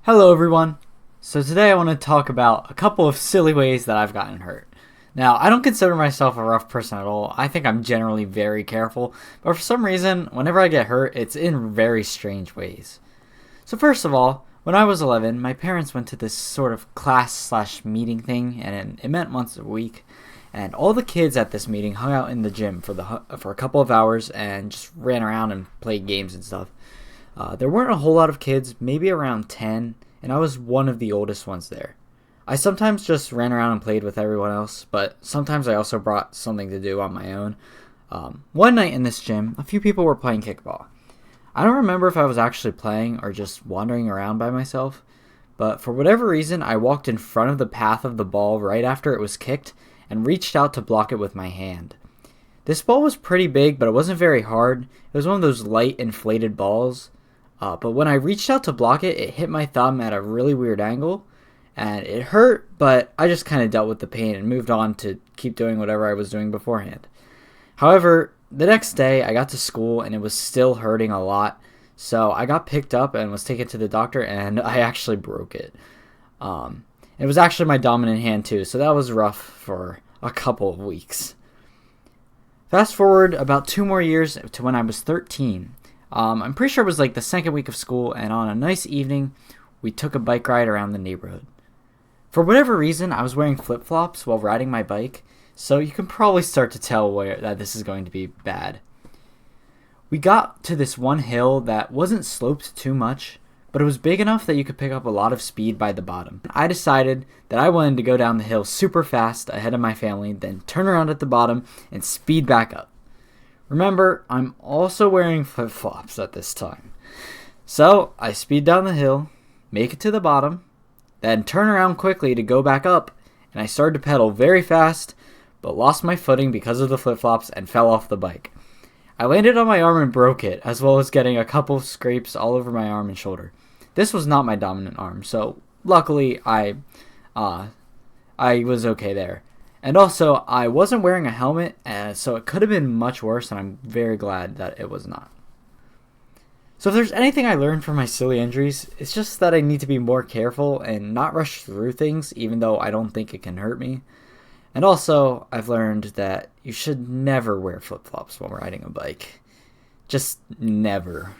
Hello, everyone. So, today I want to talk about a couple of silly ways that I've gotten hurt. Now, I don't consider myself a rough person at all. I think I'm generally very careful, but for some reason, whenever I get hurt, it's in very strange ways. So, first of all, when I was 11, my parents went to this sort of class/meeting thing, and it meant once a week. And all the kids at this meeting hung out in the gym for a couple of hours and just ran around and played games and stuff. There weren't a whole lot of kids, maybe around 10, and I was one of the oldest ones there. I sometimes just ran around and played with everyone else, but sometimes I also brought something to do on my own. One night in this gym, a few people were playing kickball. I don't remember if I was actually playing or just wandering around by myself, but for whatever reason, I walked in front of the path of the ball right after it was kicked and reached out to block it with my hand. This ball was pretty big, but it wasn't very hard. It was one of those light inflated balls. But when I reached out to block it, it hit my thumb at a really weird angle, and it hurt, but I just kind of dealt with the pain and moved on to keep doing whatever I was doing beforehand. However, the next day I got to school and it was still hurting a lot, so I got picked up and was taken to the doctor, and I actually broke it. It was actually my dominant hand too, so that was rough for a couple of weeks. Fast forward about 2 more years to when I was 13. I'm pretty sure it was like the second week of school, and on a nice evening, we took a bike ride around the neighborhood. For whatever reason, I was wearing flip-flops while riding my bike, so you can probably start to tell that this is going to be bad. We got to this one hill that wasn't sloped too much, but it was big enough that you could pick up a lot of speed by the bottom. I decided that I wanted to go down the hill super fast ahead of my family, then turn around at the bottom and speed back up. Remember, I'm also wearing flip-flops at this time. So, I speed down the hill, make it to the bottom, then turn around quickly to go back up, and I started to pedal very fast, but lost my footing because of the flip-flops and fell off the bike. I landed on my arm and broke it, as well as getting a couple of scrapes all over my arm and shoulder. This was not my dominant arm, so luckily I was okay there. And also, I wasn't wearing a helmet, so it could have been much worse, and I'm very glad that it was not. So if there's anything I learned from my silly injuries, it's just that I need to be more careful and not rush through things, even though I don't think it can hurt me. And also, I've learned that you should never wear flip-flops while riding a bike. Just never.